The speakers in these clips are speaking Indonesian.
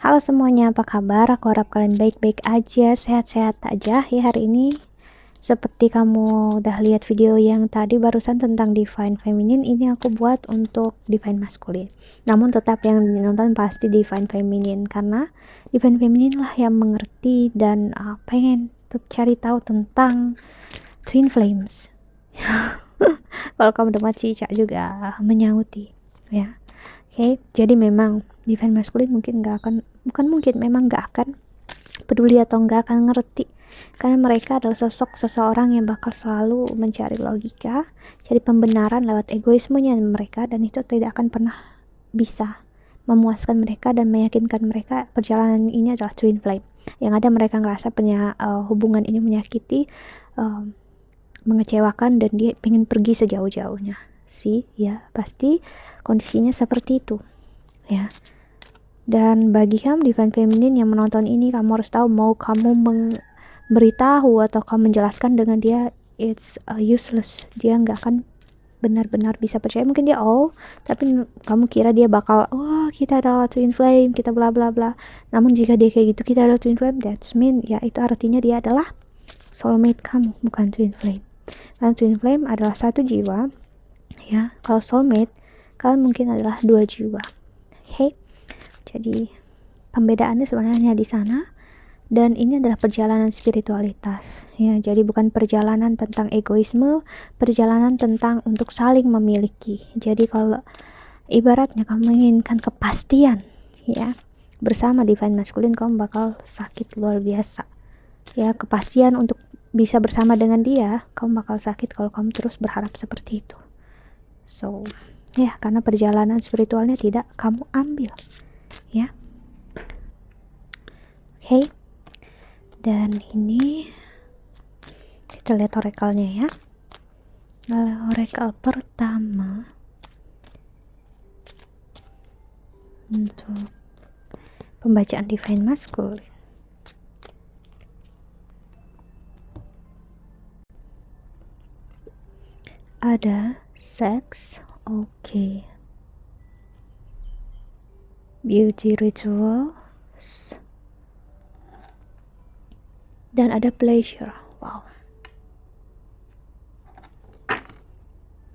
Halo semuanya, apa kabar? Aku harap kalian baik-baik aja, sehat-sehat aja ya hari ini. Seperti kamu udah lihat video yang tadi barusan tentang divine feminine, ini aku buat untuk divine masculine. Namun tetap yang nonton pasti divine feminine, karena divine feminine lah yang mengerti dan pengen untuk cari tahu tentang twin flames. Kalau kamu dengar Cica juga menyauti ya. Oke, jadi memang divine masculine mungkin memang nggak akan peduli atau nggak akan ngerti, karena mereka adalah sosok seseorang yang bakal selalu mencari logika, cari pembenaran lewat egoismenya mereka, dan itu tidak akan pernah bisa memuaskan mereka dan meyakinkan mereka perjalanan ini adalah twin flame. Yang ada mereka ngerasa hubungan ini menyakiti, mengecewakan, dan dia pengen pergi sejauh-jauhnya sih ya. Pasti kondisinya seperti itu ya. Dan bagi kamu divine feminine yang menonton ini, kamu harus tahu, mau kamu memberitahu atau kamu menjelaskan dengan dia, it's useless. Dia nggak akan benar-benar bisa percaya. Mungkin dia tapi kamu kira dia bakal kita adalah twin flame, kita bla bla bla. Namun jika dia kayak gitu, kita adalah twin flame, that's mean ya itu artinya dia adalah soulmate kamu, bukan twin flame. Karena twin flame adalah satu jiwa ya. Kalau soulmate, kalian mungkin adalah dua jiwa. Oke, jadi pembedaannya sebenarnya di sana. Dan ini adalah perjalanan spiritualitas ya. Jadi bukan perjalanan tentang egoisme, perjalanan tentang untuk saling memiliki. Jadi kalau ibaratnya kamu menginginkan kepastian ya, bersama divine masculine, kamu bakal sakit luar biasa ya. Kepastian untuk bisa bersama dengan dia, kamu bakal sakit kalau kamu terus berharap seperti itu. So ya, karena perjalanan spiritualnya tidak kamu ambil ya. Oke, dan ini kita lihat orakelnya ya. Orakel pertama untuk pembacaan divine masculine ada sex, oke. Beauty rituals, dan ada pleasure, wow.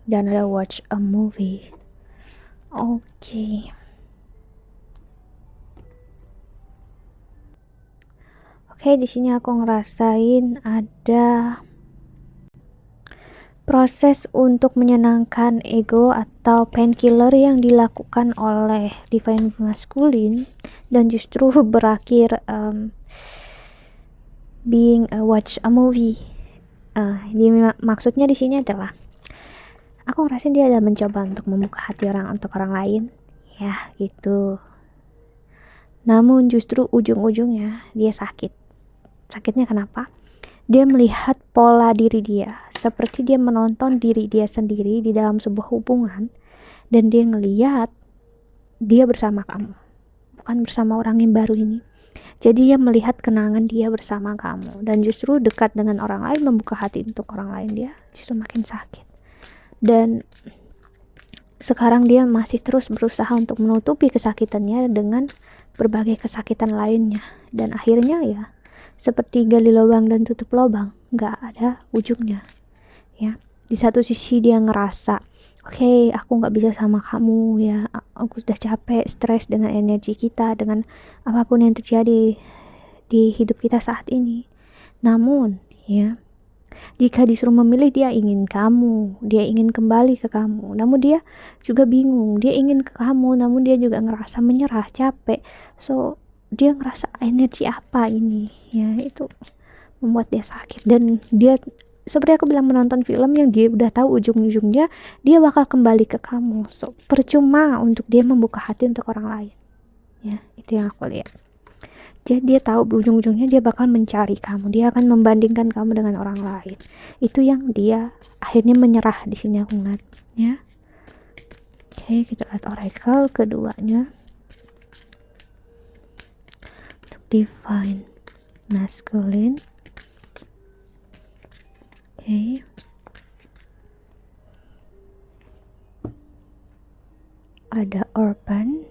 Dan ada watch a movie, oke. Oke, di sini aku ngerasain ada proses untuk menyenangkan ego atau painkiller yang dilakukan oleh divine masculine, dan justru berakhir being watch a movie. Maksudnya di sini adalah aku ngerasain dia ada mencoba untuk membuka hati untuk orang lain ya gitu. Namun justru ujung-ujungnya dia sakit. Sakitnya kenapa? Dia melihat pola diri dia, seperti dia menonton diri dia sendiri di dalam sebuah hubungan, dan dia ngelihat dia bersama kamu, bukan bersama orang yang baru ini. Jadi dia melihat kenangan dia bersama kamu, dan justru dekat dengan orang lain, membuka hati untuk orang lain, dia justru makin sakit. Dan sekarang dia masih terus berusaha untuk menutupi kesakitannya dengan berbagai kesakitan lainnya, dan akhirnya ya seperti gali lubang dan tutup lubang, nggak ada ujungnya ya. Di satu sisi dia ngerasa oke, aku nggak bisa sama kamu ya, aku sudah capek, stres dengan energi kita, dengan apapun yang terjadi di hidup kita saat ini. Namun ya, jika disuruh memilih, dia ingin kamu, dia ingin kembali ke kamu, namun dia juga bingung, dia ingin ke kamu namun dia juga ngerasa menyerah, capek. So dia ngerasa energi apa ini ya, itu membuat dia sakit. Dan dia seperti aku bilang, menonton film yang dia udah tahu ujung-ujungnya dia bakal kembali ke kamu. So percuma untuk dia membuka hati untuk orang lain ya, itu yang aku lihat. Jadi dia tahu ujung-ujungnya dia bakal mencari kamu, dia akan membandingkan kamu dengan orang lain. Itu yang dia akhirnya menyerah di sini aku ngeliat ya. Oke, kita lihat oracle keduanya untuk divine masculine. Oke, ada orphan,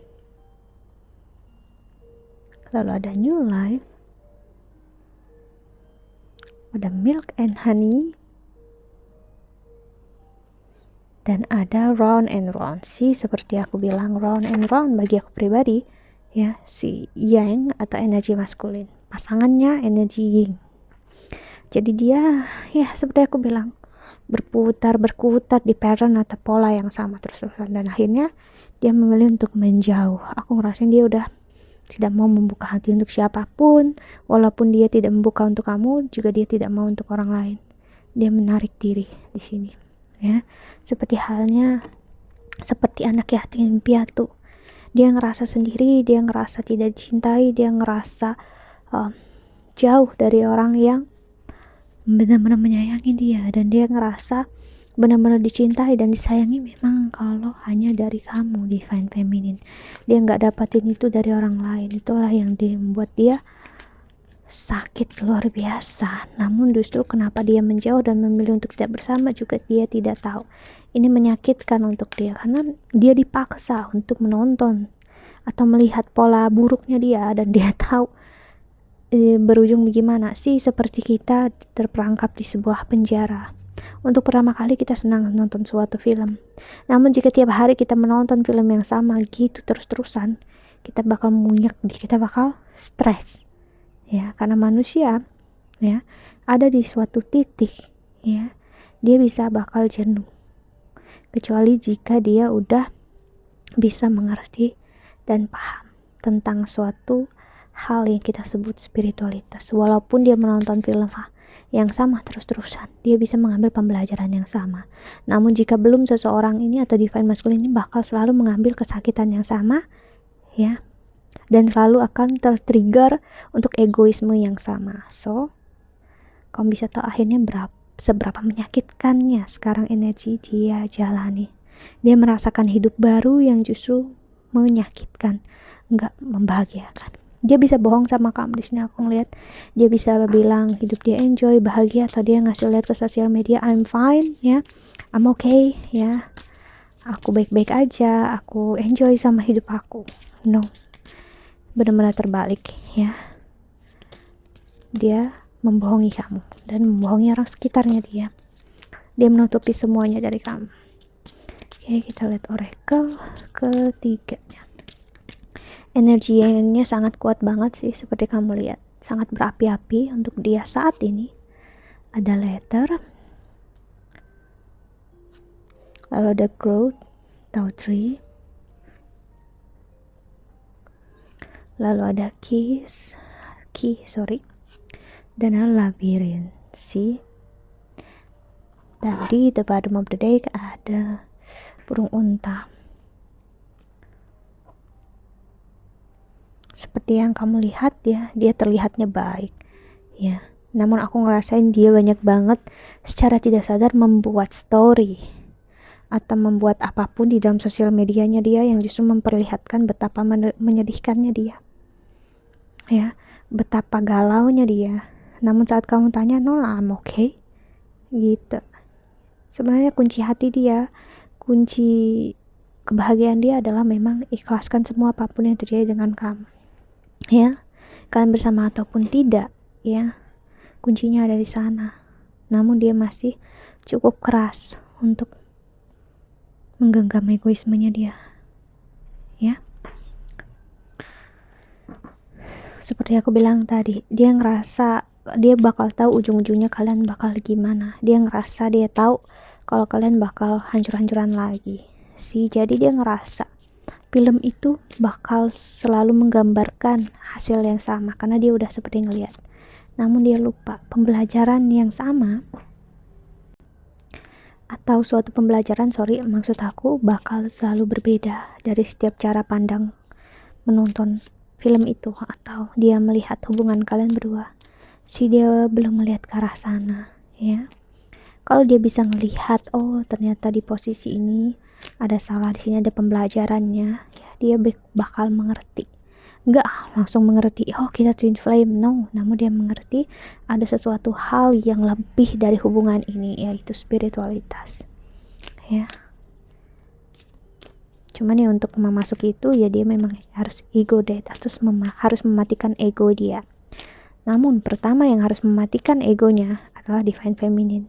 lalu ada New Life, ada Milk and Honey, dan ada Round and Round. Si seperti aku bilang, Round and Round bagi aku pribadi ya, si Yang atau energi maskulin, pasangannya energi Yin. Jadi dia ya seperti aku bilang, berputar di pattern atau pola yang sama terus-terusan, dan akhirnya dia memilih untuk menjauh. Aku ngerasain dia udah tidak mau membuka hati untuk siapapun, walaupun dia tidak membuka untuk kamu, juga dia tidak mau untuk orang lain. Dia menarik diri di sini, ya. Seperti anak yatim piatu. Dia ngerasa sendiri, dia ngerasa tidak dicintai, dia ngerasa jauh dari orang yang benar-benar menyayangi dia, dan dia ngerasa benar-benar dicintai dan disayangi memang kalau hanya dari kamu, Divine Feminine. Dia nggak dapatin itu dari orang lain. Itulah yang membuat dia sakit luar biasa. Namun justru kenapa dia menjauh dan memilih untuk tidak bersama juga dia tidak tahu. Ini menyakitkan untuk dia karena dia dipaksa untuk menonton atau melihat pola buruknya dia, dan dia tahu berujung bagaimana sih. Seperti kita terperangkap di sebuah penjara. Untuk pertama kali kita senang menonton suatu film, namun jika tiap hari kita menonton film yang sama gitu terus-terusan, kita bakal munyak, kita bakal stres ya, karena manusia ya ada di suatu titik ya, dia bisa bakal jenuh kecuali jika dia udah bisa mengerti dan paham tentang suatu hal yang kita sebut spiritualitas. Walaupun dia menonton film yang sama terus-terusan, dia bisa mengambil pembelajaran yang sama. Namun jika belum, seseorang ini atau divine masculine ini bakal selalu mengambil kesakitan yang sama ya, dan selalu akan tertrigger untuk egoisme yang sama. So kamu bisa tahu akhirnya seberapa menyakitkannya sekarang energi dia jalani. Dia merasakan hidup baru yang justru menyakitkan, enggak membahagiakan. Dia bisa bohong sama kamu. Di sini aku ngeliat dia bisa bilang hidup dia enjoy, bahagia, atau dia ngasih lihat ke sosial media I'm fine ya, I'm okay ya, aku baik-baik aja, aku enjoy sama hidup aku. No, benar-benar terbalik ya. Dia membohongi kamu dan membohongi orang sekitarnya dia. Dia menutupi semuanya dari kamu. Oke, kita lihat oracle ketiganya. Energinya sangat kuat banget sih, seperti kamu lihat, sangat berapi-api untuk dia saat ini. Ada letter, lalu ada growth, Tao 3, lalu ada key, dan ada labyrinth. See, dan di the bottom of the deck ada burung unta. Seperti yang kamu lihat ya, dia terlihatnya baik ya, namun aku ngerasain dia banyak banget secara tidak sadar membuat story atau membuat apapun di dalam sosial medianya dia yang justru memperlihatkan betapa menyedihkannya dia ya, betapa galaunya dia. Namun saat kamu tanya, no I'm okay gitu, sebenarnya kunci hati dia, kunci kebahagiaan dia adalah memang ikhlaskan semua apapun yang terjadi dengan kamu ya, kalian bersama ataupun tidak ya, kuncinya ada di sana. Namun dia masih cukup keras untuk menggenggam egoismenya dia ya. Seperti aku bilang tadi, dia ngerasa dia bakal tahu ujung-ujungnya kalian bakal gimana. Dia ngerasa dia tahu kalau kalian bakal hancur-hancuran lagi sih. Jadi dia ngerasa film itu bakal selalu menggambarkan hasil yang sama karena dia udah seperti ngeliat. Namun dia lupa pembelajaran yang sama atau suatu pembelajaran, maksud aku bakal selalu berbeda dari setiap cara pandang menonton film itu atau dia melihat hubungan kalian berdua. Dia belum melihat ke arah sana ya. Kalau dia bisa ngelihat, oh ternyata di posisi ini ada salah, di sini ada pembelajarannya ya, dia bakal mengerti. Enggak langsung mengerti oh kita twin flame, no, namun dia mengerti ada sesuatu hal yang lebih dari hubungan ini, yaitu spiritualitas ya. Cuman ya untuk memasuki itu ya dia memang harus ego death, harus mematikan ego dia. Namun pertama yang harus mematikan egonya adalah divine feminine.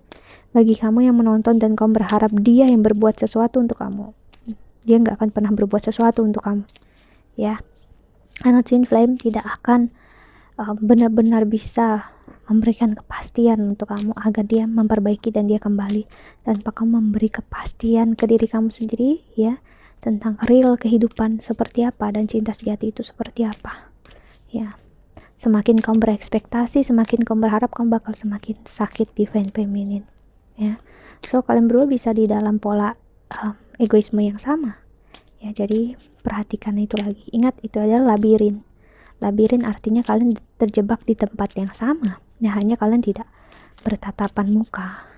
Bagi kamu yang menonton dan kamu berharap dia yang berbuat sesuatu untuk kamu, dia nggak akan pernah berbuat sesuatu untuk kamu, ya. Karena twin flame tidak akan benar-benar bisa memberikan kepastian untuk kamu agar dia memperbaiki dan dia kembali, tanpa kamu memberi kepastian ke diri kamu sendiri, ya, tentang real kehidupan seperti apa dan cinta sejati itu seperti apa, ya. Semakin kamu berekspektasi, semakin kamu berharap, kamu bakal semakin sakit divine feminine, ya. So kalian berdua bisa di dalam pola egoisme yang sama, ya. Jadi perhatikan itu lagi. Ingat, itu adalah labirin. Labirin artinya kalian terjebak di tempat yang sama, ya, hanya kalian tidak bertatapan muka.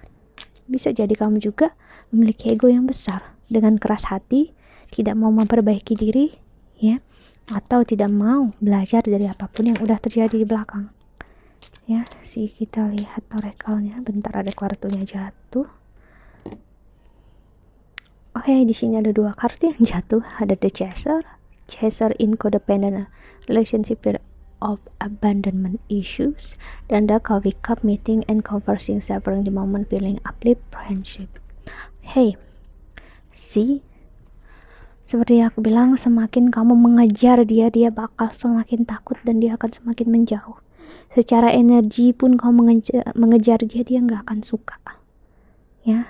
Bisa jadi kamu juga memiliki ego yang besar, dengan keras hati, tidak mau memperbaiki diri, ya, atau tidak mau belajar dari apapun yang udah terjadi di belakang, ya. Kita lihat orakelnya. Bentar, ada kartunya jatuh. Oke, di sini ada 2 kartu yang jatuh. Ada the chaser in codependent relationship of abandonment issues, dan the coffee cup meeting and conversing, savoring the moment, feeling uplift friendship. Hey, seperti yang aku bilang, semakin kamu mengejar dia bakal semakin takut dan dia akan semakin menjauh. Secara energi pun kamu mengejar dia nggak akan suka, ya.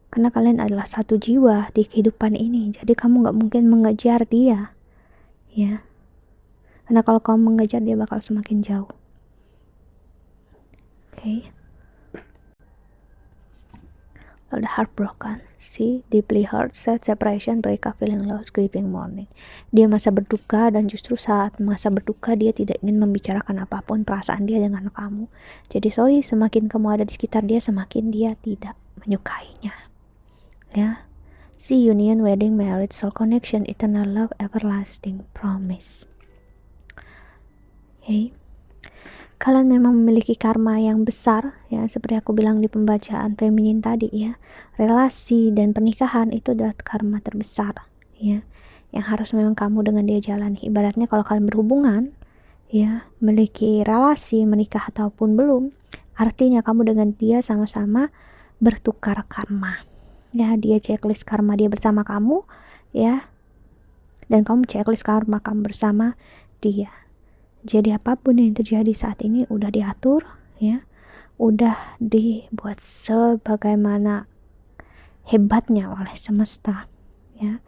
Karena kalian adalah satu jiwa di kehidupan ini, jadi kamu nggak mungkin mengejar dia, ya. Karena kalau kamu mengejar dia bakal semakin jauh. Okay. The heartbroken, deeply hurt, sad, separation, breakup, feeling lost, grieving, mourning. Dia masa berduka, dan justru saat masa berduka dia tidak ingin membicarakan apapun perasaan dia dengan kamu. Jadi semakin kamu ada di sekitar dia, semakin dia tidak menyukainya, ya. Union, wedding, marriage, soul connection, eternal love, everlasting promise. Okay. Kalian memang memiliki karma yang besar, ya, seperti aku bilang di pembacaan feminin tadi, ya. Relasi dan pernikahan itu adalah karma terbesar, ya, yang harus memang kamu dengan dia jalani. Ibaratnya kalau kalian berhubungan, ya, memiliki relasi, menikah ataupun belum, artinya kamu dengan dia sama-sama bertukar karma, ya. Dia checklist karma dia bersama kamu, ya, dan kamu checklist karma kamu bersama dia. Jadi apapun yang terjadi saat ini udah diatur, ya, udah dibuat sebagaimana hebatnya oleh semesta, ya.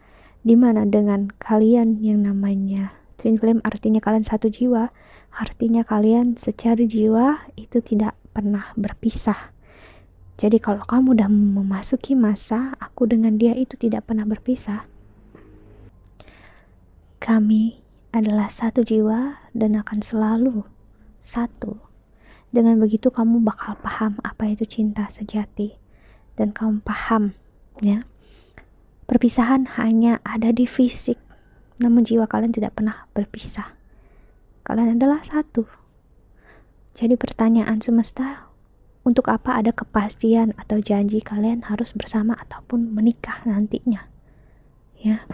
Dimana dengan kalian yang namanya twin flame, artinya kalian satu jiwa, artinya kalian secara jiwa itu tidak pernah berpisah. Jadi kalau kamu udah memasuki masa aku dengan dia itu tidak pernah berpisah, kami adalah satu jiwa dan akan selalu satu. Dengan begitu kamu bakal paham apa itu cinta sejati, dan kamu paham, ya, perpisahan hanya ada di fisik, namun jiwa kalian tidak pernah berpisah. Kalian adalah satu. Jadi pertanyaan semesta, untuk apa ada kepastian atau janji kalian harus bersama ataupun menikah nantinya, ya.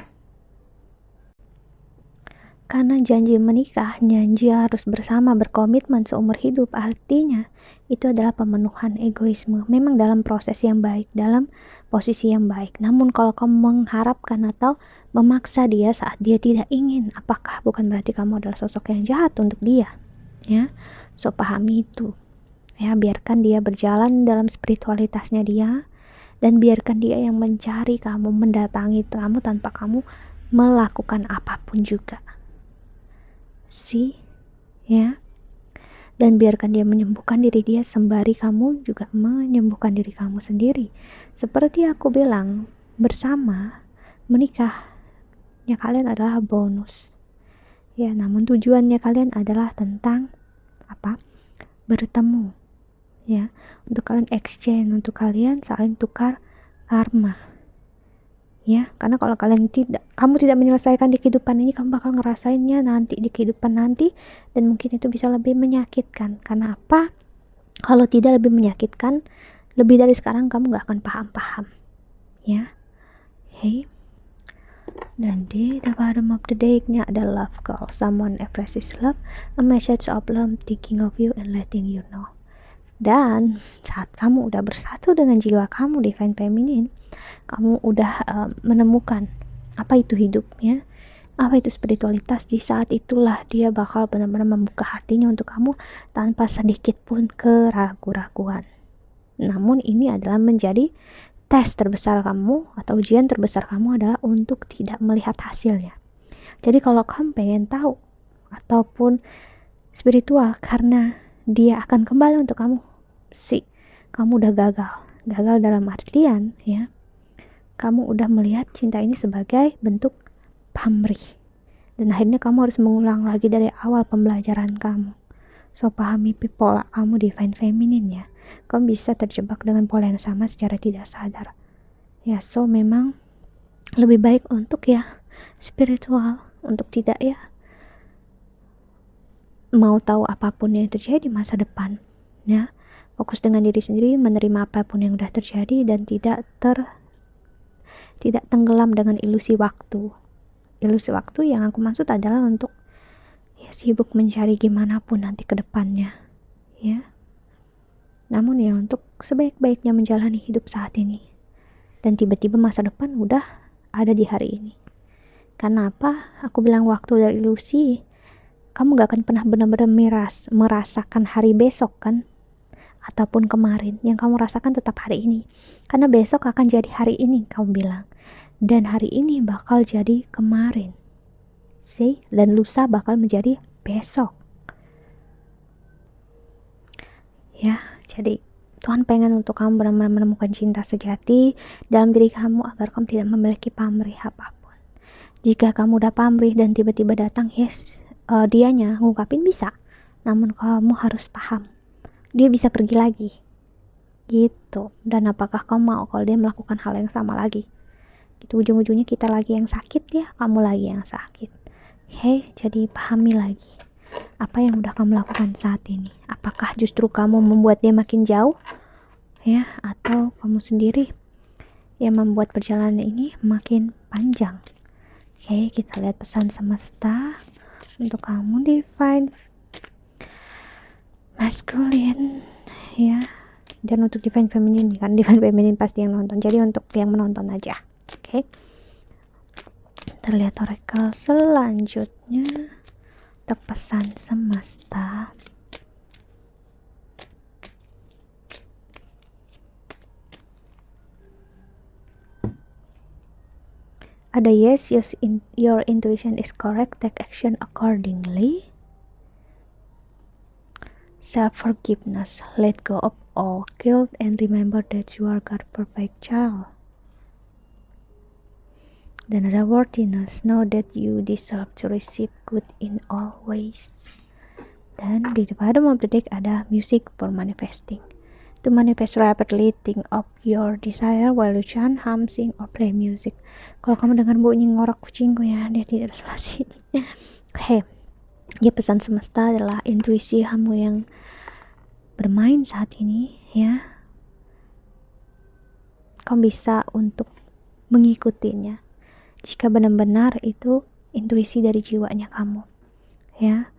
Karena janji menikah, janji harus bersama, berkomitmen seumur hidup, artinya itu adalah pemenuhan egoisme. Memang dalam proses yang baik, dalam posisi yang baik. Namun kalau kamu mengharapkan atau memaksa dia saat dia tidak ingin, apakah bukan berarti kamu adalah sosok yang jahat untuk dia, ya. So pahami itu, ya. Biarkan dia berjalan dalam spiritualitasnya dia, dan biarkan dia yang mencari kamu, mendatangi kamu tanpa kamu melakukan apapun juga, ya. Dan biarkan dia menyembuhkan diri dia sembari kamu juga menyembuhkan diri kamu sendiri. Seperti aku bilang, bersama menikahnya kalian adalah bonus, ya. Namun tujuannya kalian adalah tentang apa? Bertemu, ya, untuk kalian exchange, untuk kalian saling tukar karma, ya. Karena kalau kamu tidak menyelesaikan di kehidupan ini, kamu bakal ngerasainnya nanti di kehidupan nanti, dan mungkin itu bisa lebih menyakitkan. Karena apa? Kalau tidak lebih menyakitkan, lebih dari sekarang kamu gak akan paham-paham, ya. Okay. Dan di the bottom of the deck-nya ada love call, someone expresses love, a message of love thinking of you and letting you know. Dan saat kamu udah bersatu dengan jiwa kamu Divine Feminine, kamu udah menemukan apa itu hidupnya, apa itu spiritualitas. Di saat itulah dia bakal benar-benar membuka hatinya untuk kamu tanpa sedikit pun keraguan-raguan. Namun ini adalah menjadi tes terbesar kamu atau ujian terbesar kamu adalah untuk tidak melihat hasilnya. Jadi kalau kamu pengen tahu ataupun spiritual karena dia akan kembali untuk kamu, kamu udah gagal dalam artian ya, kamu udah melihat cinta ini sebagai bentuk pamrih, dan akhirnya kamu harus mengulang lagi dari awal pembelajaran kamu. So pahami pola kamu Divine Feminine ya. Kamu bisa terjebak dengan pola yang sama secara tidak sadar ya. So memang lebih baik untuk ya spiritual, untuk tidak ya mau tahu apapun yang terjadi di masa depan ya. Fokus dengan diri sendiri, menerima apapun yang udah terjadi dan tidak tenggelam dengan ilusi waktu. Ilusi waktu yang aku maksud adalah untuk ya sibuk mencari gimana pun nanti ke depannya ya. Namun ya untuk sebaik-baiknya menjalani hidup saat ini. Dan tiba-tiba masa depan udah ada di hari ini. Karena apa? Aku bilang waktu dari ilusi. Kamu gak akan pernah benar-benar merasakan hari besok kan? Ataupun kemarin. Yang kamu rasakan tetap hari ini. Karena besok akan jadi hari ini kamu bilang. Dan hari ini bakal jadi kemarin. Dan lusa bakal menjadi besok. Ya, jadi Tuhan pengen untuk kamu benar-benar menemukan cinta sejati dalam diri kamu agar kamu tidak memiliki pamrih apapun. Jika kamu udah pamrih dan tiba-tiba datang, dianya ngungkapin bisa. Namun kamu harus paham, dia bisa pergi lagi. Gitu. Dan apakah kamu mau kalau dia melakukan hal yang sama lagi? Gitu, ujung-ujungnya kita lagi yang sakit ya, kamu lagi yang sakit. Jadi pahami lagi. Apa yang udah kamu lakukan saat ini? Apakah justru kamu membuat dia makin jauh? Ya, atau kamu sendiri yang membuat perjalanan ini makin panjang? Kita lihat pesan semesta untuk kamu Divine Masculine ya. Dan untuk Divine Feminine kan, Divine Feminine pasti yang nonton. Jadi untuk yang menonton aja. Terlihat oracle selanjutnya. Untuk pesan semesta, ada yes, your intuition is correct, take action accordingly. Self-forgiveness, let go of all guilt and remember that you are God's perfect child. Dan ada worthiness, know that you deserve to receive good in all ways. Dan di bottom of the deck ada music for manifesting. To manifest rapidly, think of your desire while you chant, hum, sing, or play music. Kalau kamu dengar bunyi ngorok kucingku ya, dia tidak sebelah sini. Ya, pesan semesta adalah intuisi kamu yang bermain saat ini ya. Kamu bisa untuk mengikutinya. Jika benar-benar itu intuisi dari jiwanya kamu ya.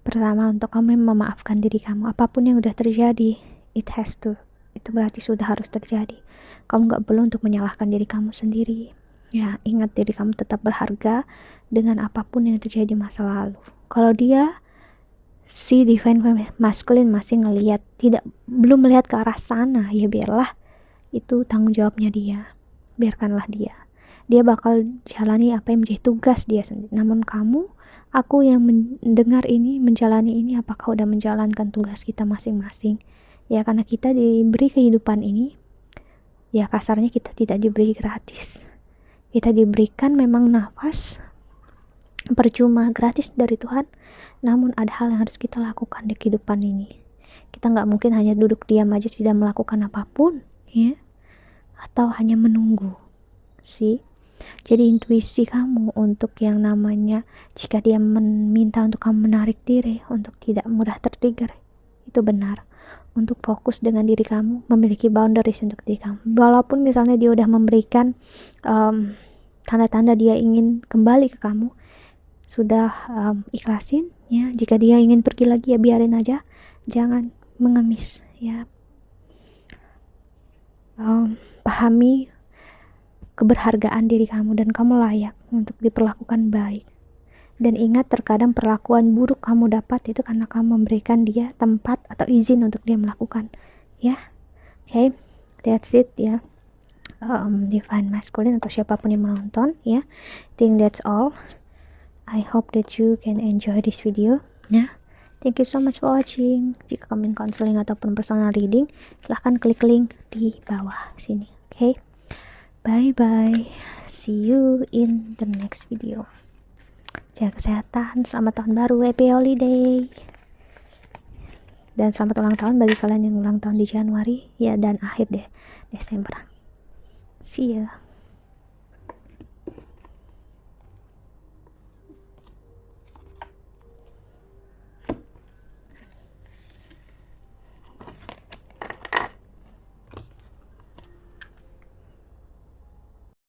Pertama, untuk kamu memaafkan diri kamu. Apapun yang udah terjadi, itu berarti sudah harus terjadi. Kamu gak perlu untuk menyalahkan diri kamu sendiri ya. Ingat, diri kamu tetap berharga dengan apapun yang terjadi di masa lalu. Kalau dia si Divine Masculine masih ngelihat, belum melihat ke arah sana, ya biarlah, itu tanggung jawabnya dia. Biarkanlah dia bakal jalani apa yang menjadi tugas dia sendiri. Namun aku yang mendengar ini, menjalani ini, apakah udah menjalankan tugas kita masing-masing ya? Karena kita diberi kehidupan ini ya, kasarnya kita tidak diberi gratis. Kita diberikan memang nafas percuma, gratis dari Tuhan. Namun ada hal yang harus kita lakukan di kehidupan ini. Kita gak mungkin hanya duduk diam aja tidak melakukan apapun ya, atau hanya menunggu Jadi intuisi kamu untuk yang namanya, jika dia meminta untuk kamu menarik diri, untuk tidak mudah tertrigger itu benar. Untuk fokus dengan diri kamu, memiliki boundaries untuk diri kamu. Walaupun misalnya dia udah memberikan tanda-tanda dia ingin kembali ke kamu, sudah ikhlasin ya. Jika dia ingin pergi lagi ya biarin aja, jangan mengemis ya. Pahami keberhargaan diri kamu dan kamu layak untuk diperlakukan baik. Dan ingat, terkadang perlakuan buruk kamu dapat itu karena kamu memberikan dia tempat atau izin untuk dia melakukan ya. Okay, that's it ya. Divine Masculine atau siapapun yang menonton ya. Think that's all. I hope that you can enjoy this video ya. Thank you so much for watching. Jika kamu ingin counseling ataupun personal reading, silahkan klik link di bawah sini. Okay, bye bye, see you in the next video. Jaga kesehatan, selamat tahun baru, happy holiday, dan selamat ulang tahun bagi kalian yang ulang tahun di Januari ya, dan akhir deh Desember. See ya.